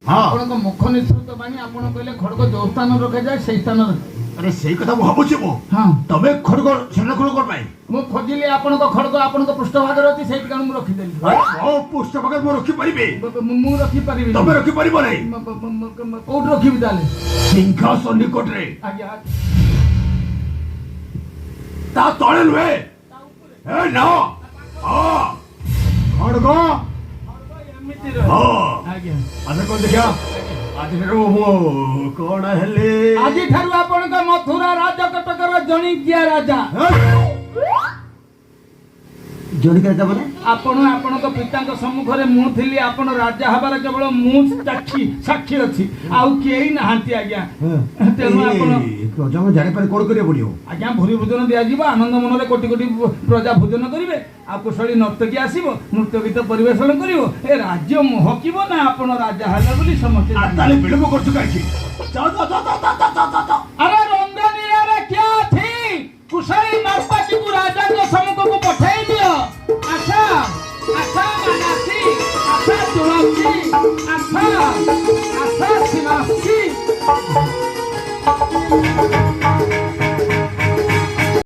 ଆପଣଙ୍କ ମୁଖ ନିଃସୃତ ବାଣୀ ଆପଣ କହିଲେ ଖଡଗ ଯୋଉ ସ୍ଥାନ ରଖାଯାଏ ସେଇ ସ୍ଥାନରେ। ଆରେ ସେଇ କଥା ମୁଁ ଭାବୁଛି ମୁଁ। ହଁ ତମେ ଖଡଗ ସଂରକ୍ଷଣ କର ପାଇଁ ମୁଁ ଖୋଜିଲି ଆପଣଙ୍କ ଖଡଗ ଆପଣଙ୍କ ପୃଷ୍ଠଭାଗରେ ଅଛି ସେଇଠି କାରଣ ମୁଁ ରଖିଦେଲି। ମୋ ପୁସ୍ତକ ମୁଁ ରଖିପାରିବି, ମୁଁ ରଖିପାରିବି। ତମେ ରଖିପାରିବ ନାହିଁ। କୋଉଠି ରଖିବି ତାହେଲେ? ସିଂହାସନ ନିକଟରେ, ଆଜ୍ଞା ତା ତଳେ ନୁହେଁ। ଏ ନା ଖଡଗ ଏମିତି ହଁ ଆଜ୍ଞା ଆମେ କଣ ଦେଖିବା ଆଜିଠାରୁ ମୁଁ କଣ ହେଲି? ଆଜିଠାରୁ ଆପଣଙ୍କ ମଥୁରା ରାଜକଟକର ଜଣିକିଆ ରାଜା। ଜଣିକିଆ ରାଜା ମାନେ? ଆପଣ ଆପଣଙ୍କ ପିତାଙ୍କ ସମ୍ମୁଖରେ ମୁଁ ଥିଲି। ଆପଣ ରାଜା ହେବାର କେବଳ ମୁଁ ସାକ୍ଷୀ ଅଛି, ଆଉ କେହି ନାହାନ୍ତି ଆଜ୍ଞା। ତେଣୁ ଆପଣ ପ୍ରଜାଙ୍କୁ ଜାଣିପାରି କଣ କରିବାକୁ ପଡିବ? ଆଜ୍ଞା ଭୂରି ଭୋଜନ ଦିଆଯିବ। ଆନନ୍ଦ ମନରେ କୋଟି କୋଟି ପ୍ରଜା ଭୋଜନ କରିବେ। ଆଉ କୁଶଳୀ ନର୍ତ୍ତକୀ ଆସିବ, ନୃତ୍ୟ ଗୀତ ପରିବେଷଣ କରିବ। ଏ ରାଜ୍ୟ ମହକିବ ନା ଆପଣ ରାଜା ହେଲେ ବୋଲି ସମସ୍ତେ। ତାହେଲେ ବିଳମ୍ବ କରୁଛୁ କାହିଁକି?